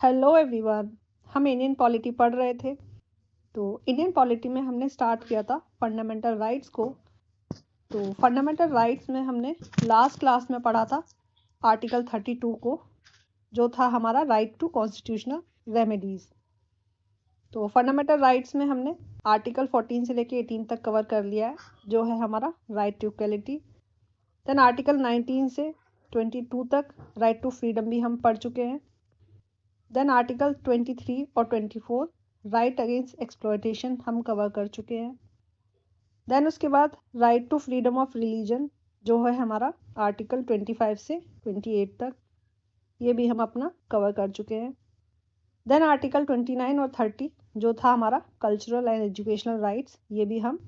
Hello everyone. हम Indian polity पढ़ रहे थे। तो इंडियन पॉलिटी में हमने स्टार्ट किया था फंडामेंटल राइट्स को। तो फंडामेंटल राइट्स में हमने लास्ट क्लास में पढ़ा था आर्टिकल 32 को, जो था हमारा राइट टू कॉन्स्टिट्यूशनल रेमेडीज। तो फंडामेंटल राइट्स में हमने आर्टिकल 14 से लेके 18 तक कवर कर लिया है, जो है हमारा right to equality. Then article 19 से 22 तक राइट टू फ्रीडम भी हम पढ़ चुके हैं। देन आर्टिकल 23 और 24 राइट अगेंस्ट एक्सप्लॉयटेशन हम कवर कर चुके हैं। देन उसके बाद right to freedom of religion, जो है हमारा आर्टिकल 25 से 28 तक, ये भी हम अपना कवर कर चुके हैं। देन आर्टिकल 29 और 30 जो था हमारा कल्चरल एंड एजुकेशनल राइट्स, ये भी हम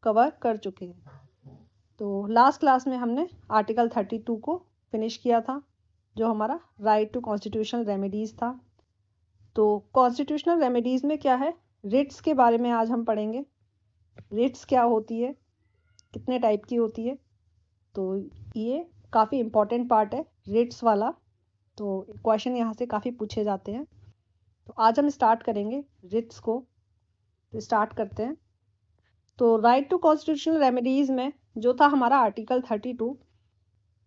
कवर कर चुके हैं। तो लास्ट क्लास में हमने आर्टिकल 32 को फिनिश किया था, जो हमारा राइट टू कॉन्स्टिट्यूशनल रेमेडीज़ था। तो कॉन्स्टिट्यूशनल रेमेडीज़ में क्या है, रिट्स के बारे में आज हम पढ़ेंगे। रिट्स क्या होती है, कितने टाइप की होती है, तो ये काफ़ी इम्पॉर्टेंट पार्ट है रिट्स वाला। तो क्वेश्चन यहाँ से काफ़ी पूछे जाते हैं। तो आज हम स्टार्ट करेंगे रिट्स को। तो स्टार्ट करते हैं। तो राइट टू कॉन्स्टिट्यूशनल रेमेडीज़ में जो था हमारा आर्टिकल 32,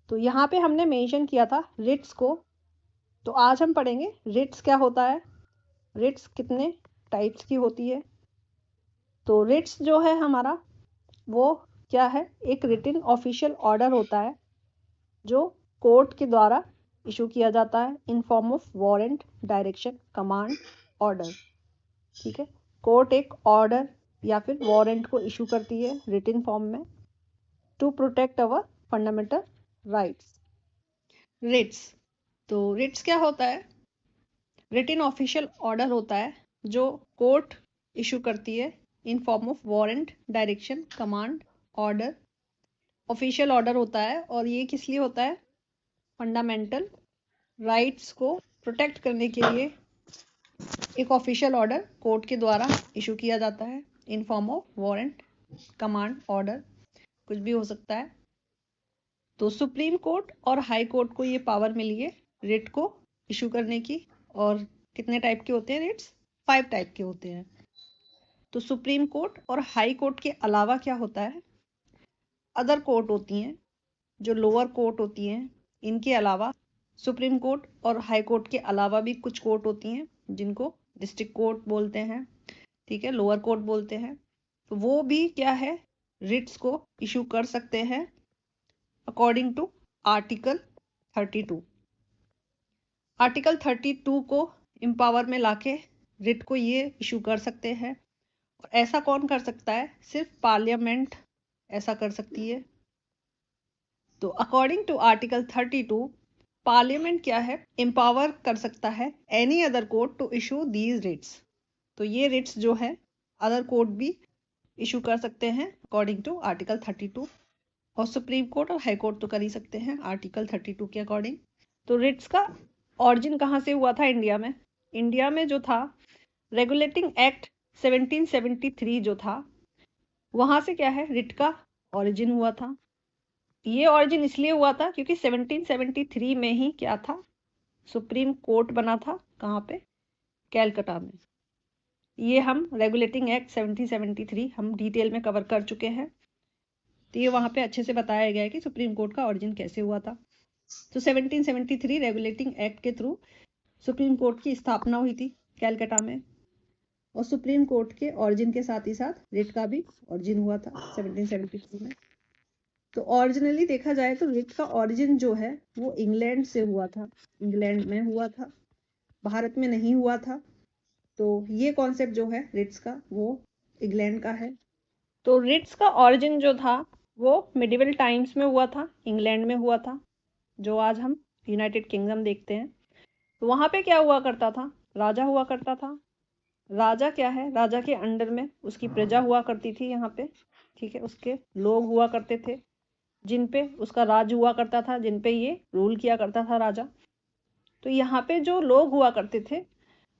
तो यहाँ पे हमने मेंशन किया था रिट्स को। तो आज हम पढ़ेंगे रिट्स क्या होता है, रिट्स कितने टाइप्स की होती है। तो रिट्स जो है हमारा वो क्या है, एक रिटन ऑफिशियल ऑर्डर होता है जो कोर्ट के द्वारा इशू किया जाता है in form of warrant, direction, command, order. ठीक है, कोर्ट एक ऑर्डर या फिर वारंट को इशू करती है रिटन फॉर्म में to protect our fundamental rights. Writs, तो रिट्स क्या होता है, रिटन ऑफिशियल ऑर्डर होता है जो कोर्ट इशू करती है in form of warrant, direction, command, order. Official order होता है और ये किस लिए होता है, फंडामेंटल राइट्स को प्रोटेक्ट करने के लिए एक ऑफिशियल ऑर्डर कोर्ट के द्वारा इशू किया जाता है in form of warrant, command, order, कुछ भी हो सकता है। तो सुप्रीम कोर्ट और हाई कोर्ट को ये पावर मिली है रिट को इशू करने की। और कितने टाइप के होते हैं रिट्स, 5 टाइप के होते हैं। तो सुप्रीम कोर्ट और हाई कोर्ट के अलावा क्या होता है, अदर कोर्ट होती हैं जो लोअर कोर्ट होती हैं, इनके अलावा सुप्रीम कोर्ट और हाई कोर्ट के अलावा भी कुछ कोर्ट होती हैं जिनको डिस्ट्रिक्ट कोर्ट बोलते हैं, ठीक है, लोअर कोर्ट बोलते हैं। तो वो भी क्या है, रिट्स को इशू कर सकते हैं अकॉर्डिंग टू आर्टिकल 32। आर्टिकल 32 को एम्पावर में लाके रिट को ये इशू कर सकते हैं। और ऐसा कौन कर सकता है, सिर्फ पार्लियामेंट ऐसा कर सकती है। तो अकॉर्डिंग टू आर्टिकल 32 पार्लियामेंट क्या है, एम्पावर कर सकता है any other court to issue these writs. तो ये रिट्स जो है अदर कोर्ट भी इशू कर सकते हैं अकॉर्डिंग टू आर्टिकल 32। और सुप्रीम कोर्ट और हाई कोर्ट तो कर ही सकते हैं आर्टिकल 32 के अकॉर्डिंग। तो रिट्स का ऑरिजिन कहाँ से हुआ था इंडिया में, इंडिया में जो था रेगुलेटिंग एक्ट 1773 जो था, वहाँ से क्या है रिट का ऑरिजिन हुआ था। ये ऑरिजिन इसलिए हुआ था क्योंकि 1773 में ही क्या था, सुप्रीम कोर्ट बना था, कहाँ पे, कैलकाटा में। ये हम रेगुलेटिंग एक्ट 1773 हम डिटेल में कवर कर चुके हैं। तो ये वहाँ पे अच्छे से बताया गया है कि सुप्रीम कोर्ट का ऑरिजिन कैसे हुआ था। तो 1773 रेगुलेटिंग एक्ट के थ्रू सुप्रीम कोर्ट की स्थापना हुई थी कैलकाटा में। और सुप्रीम कोर्ट के ऑरिजिन के साथ ही साथ रिट का भी ऑरिजिन हुआ था 1773 में। तो ओरिजिनली देखा जाए तो रिट का ऑरिजिन जो है वो इंग्लैंड से हुआ था, इंग्लैंड में हुआ था, भारत में नहीं हुआ था। तो ये कॉन्सेप्ट जो है रिट्स का वो इंग्लैंड का है। तो रिट्स का ऑरिजिन जो था वो मिडिवल टाइम्स में हुआ था, इंग्लैंड में हुआ था, जो आज हम यूनाइटेड किंगडम देखते हैं। तो वहाँ पे क्या हुआ करता था, राजा हुआ करता था। राजा क्या है, राजा के अंडर में उसकी प्रजा हुआ करती थी यहाँ पे, ठीक है, उसके लोग हुआ करते थे जिन पे उसका राज हुआ करता था, जिन पे ये रूल किया करता था राजा। तो यहाँ पे जो लोग हुआ करते थे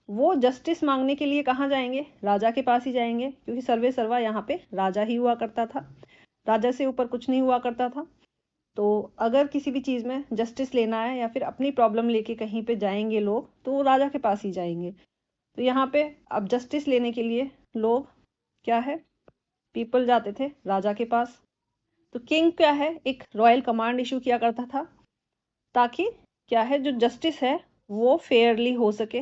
वो जस्टिस मांगने के लिए कहाँ जाएंगे, राजा के पास ही जाएंगे, क्योंकि सर्वे सर्वा यहाँ पे राजा ही हुआ करता था, राजा से ऊपर कुछ नहीं हुआ करता था। तो अगर किसी भी चीज़ में जस्टिस लेना है या फिर अपनी प्रॉब्लम लेके कहीं पे जाएंगे लोग, तो वो राजा के पास ही जाएंगे। तो यहाँ पे अब जस्टिस लेने के लिए लोग क्या है, पीपल जाते थे राजा के पास। तो किंग क्या है, एक रॉयल कमांड इशू किया करता था ताकि क्या है, जो जस्टिस है वो फेयरली हो सके,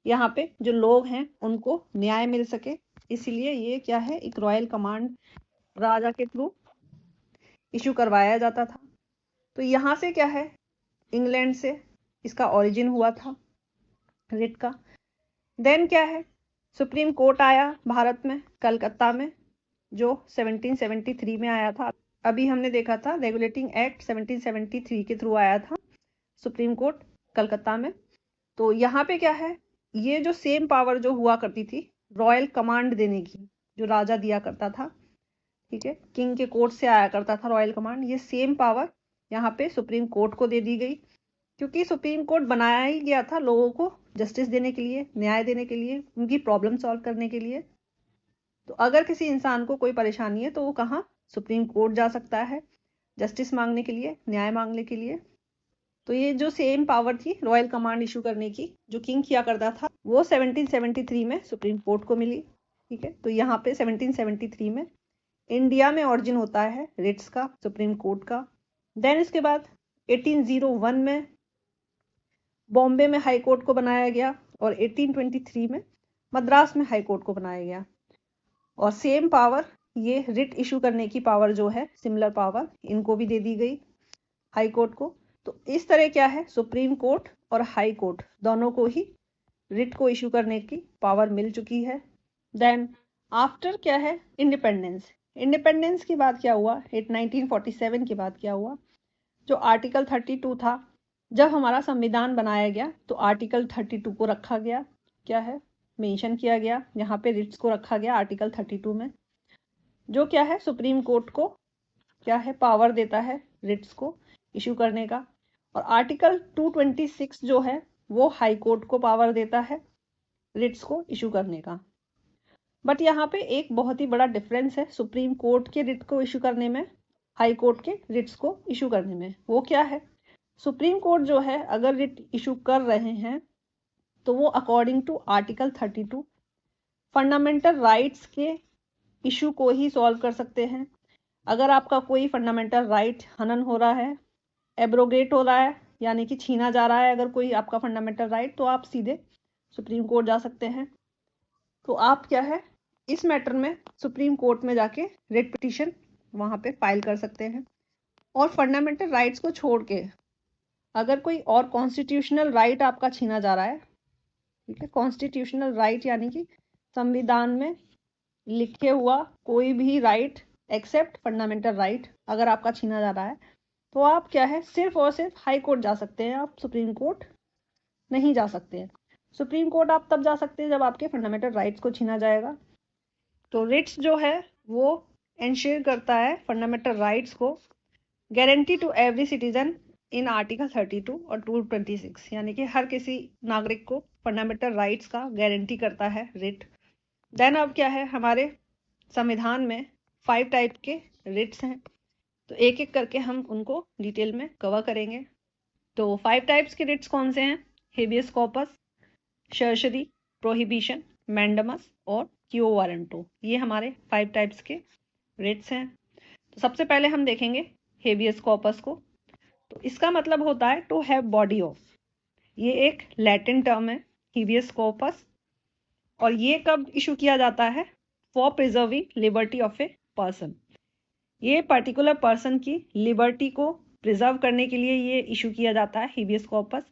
यहाँ पे जो लोग हैं उनको न्याय मिल सके। इसीलिए ये क्या है, एक रॉयल कमांड राजा के थ्रू इशू करवाया जाता था। तो यहाँ से क्या है, इंग्लैंड से इसका ओरिजिन हुआ था रिट का। देन क्या है, सुप्रीम कोर्ट आया भारत में, कलकत्ता में, जो 1773 में आया था। अभी हमने देखा था रेगुलेटिंग एक्ट 1773 के थ्रू आया था सुप्रीम कोर्ट कलकत्ता में। तो यहाँ पे क्या है, ये जो सेम पावर जो हुआ करती थी रॉयल कमांड देने की, जो राजा दिया करता था, ठीक है, किंग के कोर्ट से आया करता था रॉयल कमांड, ये सेम पावर यहाँ पे सुप्रीम कोर्ट को दे दी गई। क्योंकि सुप्रीम कोर्ट बनाया ही गया था लोगों को जस्टिस देने के लिए, न्याय देने के लिए, उनकी प्रॉब्लम सॉल्व करने के लिए। तो अगर किसी इंसान को कोई परेशानी है तो वो कहाँ, सुप्रीम कोर्ट जा सकता है जस्टिस मांगने के लिए, न्याय मांगने के लिए। तो ये जो सेम पावर थी रॉयल कमांड इशू करने की, जो किंग किया करता था, वो 1773 में सुप्रीम कोर्ट को मिली। ठीक है, तो यहाँ पे 1773 में इंडिया में ऑरिजिन होता है रिट्स का, सुप्रीम कोर्ट का। देन इसके बाद 1801 में बॉम्बे में हाई कोर्ट को बनाया गया और 1823 में मद्रास में हाई कोर्ट को बनाया गया। और सेम पावर, ये रिट इशू करने की पावर जो है, सिमिलर पावर इनको भी दे दी गई हाई कोर्ट को। तो इस तरह क्या है, सुप्रीम कोर्ट और हाई कोर्ट दोनों को ही रिट को इशू करने की पावर मिल चुकी है। देन आफ्टर क्या है, इंडिपेंडेंस। इंडिपेंडेंस के बाद क्या हुआ, 1947 के बाद क्या हुआ, जो आर्टिकल 32 था, जब हमारा संविधान बनाया गया तो आर्टिकल 32 को रखा गया, क्या है, मेंशन किया गया, यहाँ पे रिट्स को रखा गया आर्टिकल 32 में, जो क्या है, सुप्रीम कोर्ट को क्या है, पावर देता है रिट्स को इशू करने का। और आर्टिकल 226 जो है वो हाई कोर्ट को पावर देता है रिट्स को इशू करने का। बट यहाँ पे एक बहुत ही बड़ा डिफरेंस है सुप्रीम कोर्ट के रिट को इशू करने में, हाई कोर्ट के रिट्स को इशू करने में। वो क्या है, सुप्रीम कोर्ट जो है अगर रिट इशू कर रहे हैं तो वो according to article 32 fundamental rights के इशू को ही सॉल्व कर सकते हैं। अगर आपका कोई फंडामेंटल राइट हनन हो रहा है, एब्रोगेट हो रहा है, यानी कि छीना जा रहा है अगर कोई आपका फंडामेंटल राइट, तो आप सीधे सुप्रीम कोर्ट जा सकते हैं। तो आप क्या है, इस मैटर में सुप्रीम कोर्ट में जाके रिट पिटीशन वहाँ पे फाइल कर सकते हैं। और फंडामेंटल राइट्स को छोड़ के अगर कोई और कॉन्स्टिट्यूशनल राइट आपका छीना जा रहा है, ठीक है, कॉन्स्टिट्यूशनल राइट यानी कि संविधान में लिखे हुआ कोई भी राइट एक्सेप्ट फंडामेंटल राइट अगर आपका छीना जा रहा है, तो आप क्या है, सिर्फ और सिर्फ हाई कोर्ट जा सकते हैं, आप सुप्रीम कोर्ट नहीं जा सकते हैं। सुप्रीम कोर्ट आप तब जा सकते हैं जब आपके फंडामेंटल राइट्स को छीना जाएगा। तो रिट्स जो है वो एंश्योर करता है फंडामेंटल राइट्स को, guarantee to every citizen in article 32 और 226, यानी कि हर किसी नागरिक को फंडामेंटल राइट्स का गारंटी करता है रिट। देन अब क्या है, हमारे संविधान में 5 टाइप के रिट्स हैं, तो एक एक करके हम उनको डिटेल में कवर करेंगे। तो 5 टाइप्स के रिट्स कौन से हैं, habeas corpus, certiorari, prohibition, mandamus और क्यो वारंटो, ये हमारे 5 टाइप्स के रिट्स हैं। तो सबसे पहले हम देखेंगे हेबियस कॉर्पस को। तो इसका मतलब होता है टू हैव बॉडी ऑफ, ये एक लैटिन टर्म है हेबियस कॉर्पस, और ये कब इशू किया जाता है, for preserving liberty of a person, ये पर्टिकुलर पर्सन की लिबर्टी को प्रिजर्व करने के लिए ये इशू किया जाता है हेबियस कॉर्पस।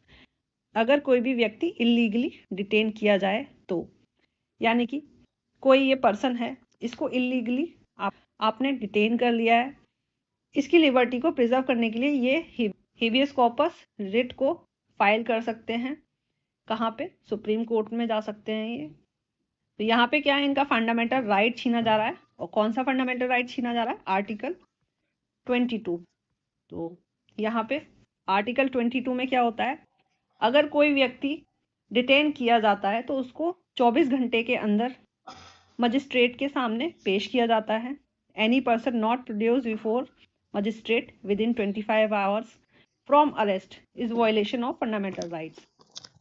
अगर कोई भी व्यक्ति इलीगली डिटेन किया जाए तो, यानी कि कोई ये पर्सन है, इसको इलीगली आपने डिटेन कर लिया है, इसकी लिबर्टी को प्रिजर्व करने के लिए ये हेबियस कॉर्पस रिट को फाइल कर सकते हैं। कहाँ पे, सुप्रीम कोर्ट में जा सकते हैं ये। तो यहाँ पे क्या है, इनका फंडामेंटल राइट छीना जा रहा है, और कौन सा फंडामेंटल राइट छीना जा रहा है, आर्टिकल 22। तो यहाँ पे आर्टिकल 22 में क्या होता है, अगर कोई व्यक्ति डिटेन किया जाता है तो उसको 24 घंटे के अंदर मजिस्ट्रेट के सामने पेश किया जाता है। Any person not produce before magistrate with in 25 hours from arrest is violation of fundamental rights.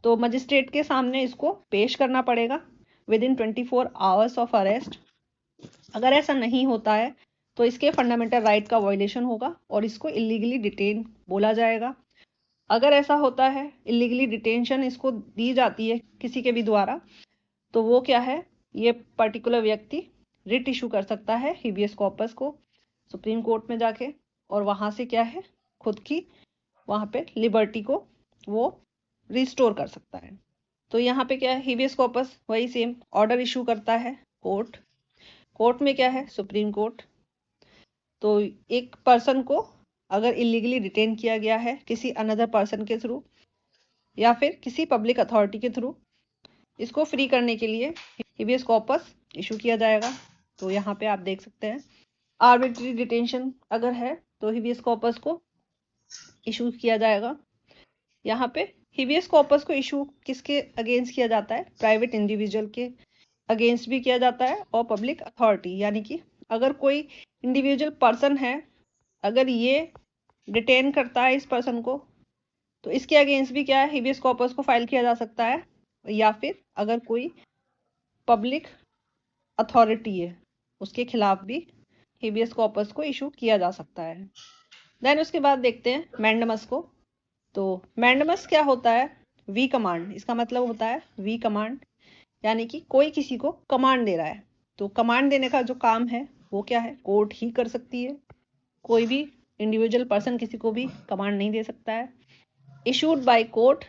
तो मजिस्ट्रेट के सामने इसको पेश करना पड़ेगा with in 24 hours of arrest. अगर ऐसा नहीं होता है तो इसके फंडामेंटल राइट का वायलेशन होगा और इसको इलीगली डिटेन बोला जाएगा। अगर ऐसा होता है, इलीगली डिटेंशन इसको दी जाती है किसी के भी द्वारा, तो वो क्या है, ये पर्टिकुलर व्यक्ति रिट इशू कर सकता है हिबियस कॉर्पस को सुप्रीम कोर्ट में जाके, और वहां से क्या है, खुद की वहां पे लिबर्टी को वो रिस्टोर कर सकता है। तो यहाँ पे क्या है, हिबियस कॉर्पस वही सेम ऑर्डर इशू करता है कोर्ट। कोर्ट में क्या है, सुप्रीम कोर्ट। तो एक पर्सन को अगर इलीगली डिटेन किया गया है किसी अनदर पर्सन के थ्रू या फिर किसी पब्लिक अथॉरिटी के थ्रू, इसको फ्री करने के लिए हिबियस कॉर्पस इशू किया जाएगा। तो यहाँ पे आप देख सकते हैं आर्बिट्री डिटेंशन अगर है तो हिबियस कॉर्पस को इशू किया जाएगा। यहाँ पे हिबियस कॉर्पस को इशू किसके अगेंस्ट किया जाता है, प्राइवेट इंडिविजुअल के अगेंस्ट भी किया जाता है और पब्लिक अथॉरिटी, यानी कि अगर कोई इंडिविजुअल पर्सन है, अगर ये डिटेन करता है इस पर्सन को, तो इसके अगेंस्ट भी क्या है, हिबियस कॉर्पस को फाइल किया जा सकता है। या फिर अगर कोई पब्लिक अथॉरिटी है उसके खिलाफ भी हिबियस कॉर्पस को इशू किया जा सकता है। देन उसके बाद देखते हैं मैंडमस को। तो मैंडमस क्या होता है, वी कमांड, इसका मतलब होता है वी कमांड, यानी कि कोई किसी को कमांड दे रहा है। तो कमांड देने का जो काम है वो क्या है, कोर्ट ही कर सकती है, कोई भी इंडिविजुअल पर्सन किसी को भी कमांड नहीं दे सकता है। इशूड बाय कोर्ट,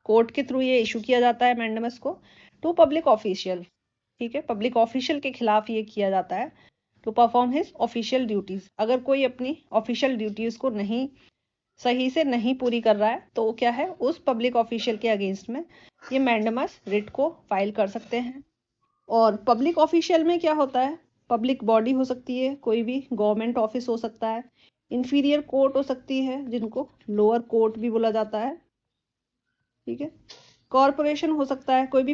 कोर्ट के थ्रू ये इशू किया जाता है मैंडमस को टू पब्लिक ऑफिशियल, ठीक है, पब्लिक ऑफिशियल के खिलाफ ये किया जाता है to perform his official duties. अगर कोई अपनी ऑफिशियल ड्यूटीज को नहीं सही से नहीं पूरी कर रहा है तो क्या है, उस पब्लिक ऑफिशियल के अगेंस्ट में ये मैंडमस रिट को फाइल कर सकते हैं। और पब्लिक ऑफिशियल में क्या होता है, पब्लिक बॉडी हो सकती है, कोई भी गवर्नमेंट ऑफिस हो सकता है, इंफीरियर कोर्ट हो सकती है जिनको लोअर कोर्ट भी बोला जाता है, ठीक है, कॉरपोरेशन हो सकता है, कोई भी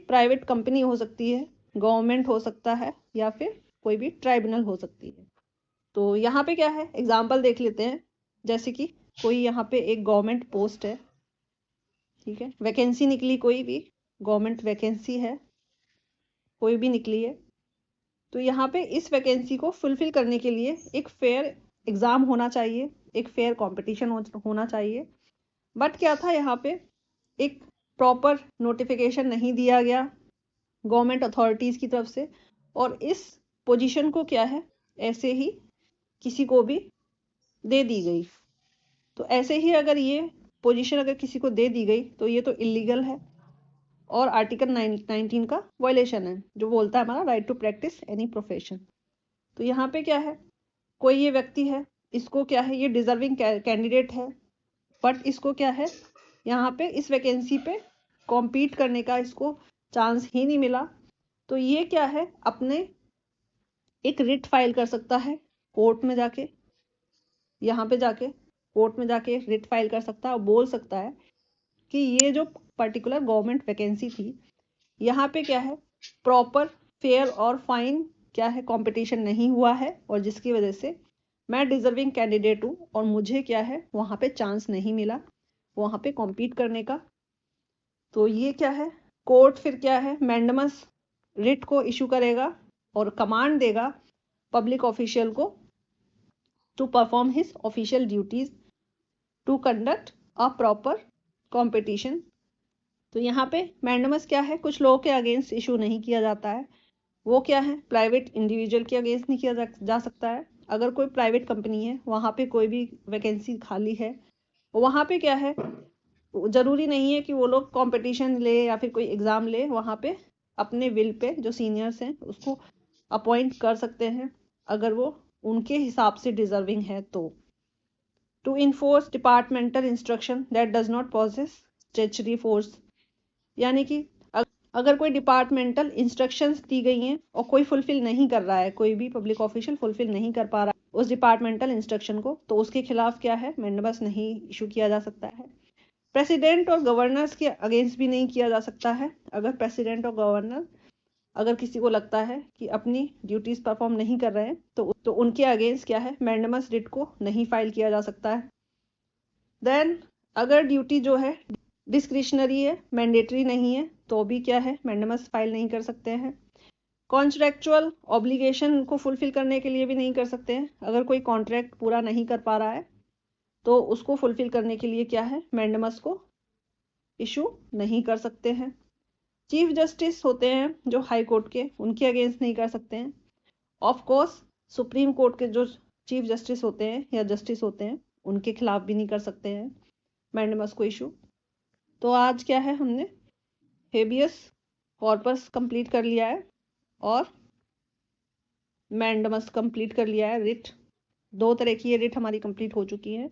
प्राइवेट कंपनी हो सकती है, गवर्नमेंट हो सकता है, या फिर कोई भी ट्राइब्यूनल हो सकती है। तो यहाँ पे क्या है, एग्जाम्पल देख लेते हैं। जैसे कि कोई यहाँ पे एक गवर्नमेंट पोस्ट है, ठीक है, वैकेंसी निकली, कोई भी गवर्नमेंट वैकेंसी है, कोई भी निकली है, तो यहाँ पे इस वैकेंसी को फुलफिल करने के लिए एक फेयर एग्जाम होना चाहिए, एक फेयर कंपटीशन होना चाहिए। बट क्या था, यहाँ पे एक प्रॉपर नोटिफिकेशन नहीं दिया गया गवर्नमेंट अथॉरिटीज की तरफ से, और इस पोजीशन को क्या है, ऐसे ही किसी को भी दे दी गई। तो ऐसे ही अगर ये पोजीशन अगर किसी को दे दी गई तो ये तो इलीगल है और आर्टिकल 19 का वायलेशन है, जो बोलता है हमारा right to practise any profession. तो यहाँ पे क्या है, कोई ये व्यक्ति है, इसको क्या है, ये डिजर्विंग कैंडिडेट है, बट इसको क्या है, यहाँ पे इस वैकेंसी पे कॉम्पीट करने का इसको चांस ही नहीं मिला। तो ये क्या है, अपने एक रिट फाइल कर सकता है कोर्ट में जाके, यहाँ पे जाके कोर्ट में जाके रिट फाइल कर सकता है और बोल सकता है कि ये जो पर्टिकुलर गवर्नमेंट वैकेंसी थी, यहाँ पे क्या है, प्रॉपर फेयर और फाइन क्या है, कंपटीशन नहीं हुआ है, और जिसकी वजह से मैं डिजर्विंग कैंडिडेट हूँ और मुझे क्या है, वहाँ पे चांस नहीं मिला वहाँ पे कॉम्पीट करने का। तो ये क्या है, कोर्ट फिर क्या है, मैंडमस रिट को इशू करेगा और कमांड देगा पब्लिक ऑफिशियल को to perform his official duties to conduct a proper competition. तो यहाँ पे मैंडमस क्या है, कुछ लोगों के अगेंस्ट इशू नहीं किया जाता है, वो क्या है, प्राइवेट इंडिविजुअल के अगेंस्ट नहीं किया जा सकता है। अगर कोई प्राइवेट कंपनी है, वहाँ पे कोई भी वैकेंसी खाली है, वहाँ पे क्या है, जरूरी नहीं है कि वो लोग कंपटीशन ले या फिर कोई एग्जाम ले, वहाँ पे अपने विल पे जो सीनियर्स हैं उसको अपॉइंट कर सकते हैं अगर वो उनके हिसाब से डिजर्विंग है। तो to enforce departmental instruction that does not possess statutory force, यानी कि अगर कोई डिपार्टमेंटल इंस्ट्रक्शंस दी गई हैं और कोई फुलफिल नहीं कर रहा है, कोई भी पब्लिक ऑफिशियल फुलफिल नहीं कर पा रहा है उस डिपार्टमेंटल इंस्ट्रक्शन को, तो उसके खिलाफ क्या है, मैंडमस नहीं इशू किया जा सकता है। प्रेसिडेंट और गवर्नर्स के अगेंस्ट भी नहीं किया जा सकता है। अगर प्रेसिडेंट और गवर्नर अगर किसी को लगता है कि अपनी ड्यूटीज परफॉर्म नहीं कर रहे हैं तो उनके अगेंस्ट क्या है, मैंडेमस रिट को नहीं फाइल किया जा सकता है। देन अगर ड्यूटी जो है डिस्क्रिशनरी है, मैंडेटरी नहीं है, तो भी क्या है, मैंडेमस फाइल नहीं कर सकते हैं। कॉन्ट्रैक्चुअल ऑब्लिगेशन को फुलफिल करने के लिए भी नहीं कर सकते हैं। अगर कोई कॉन्ट्रैक्ट पूरा नहीं कर पा रहा है तो उसको फुलफिल करने के लिए क्या है, मैंडेमस को इशू नहीं कर सकते हैं। चीफ जस्टिस होते हैं जो हाई कोर्ट के, उनके अगेंस्ट नहीं कर सकते हैं। ऑफ कोर्स सुप्रीम कोर्ट के जो चीफ जस्टिस होते हैं या जस्टिस होते हैं उनके खिलाफ भी नहीं कर सकते हैं मैंडेमस को इशू। तो आज क्या है, हमने हेबियस कॉर्पस कंप्लीट कर लिया है और मैंडेमस कंप्लीट कर लिया है। रिट 2 तरह की ये रिट हमारी कंप्लीट हो चुकी है।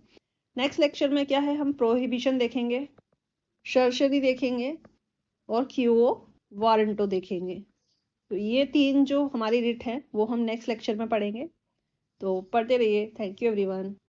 नेक्स्ट लेक्चर में क्या है, हम प्रोहिबिशन देखेंगे, सर्शरी देखेंगे और क्यूओ वारंटो देखेंगे। तो ये 3 जो हमारी रिट हैं वो हम नेक्स्ट लेक्चर में पढ़ेंगे। तो पढ़ते रहिए। Thank you everyone.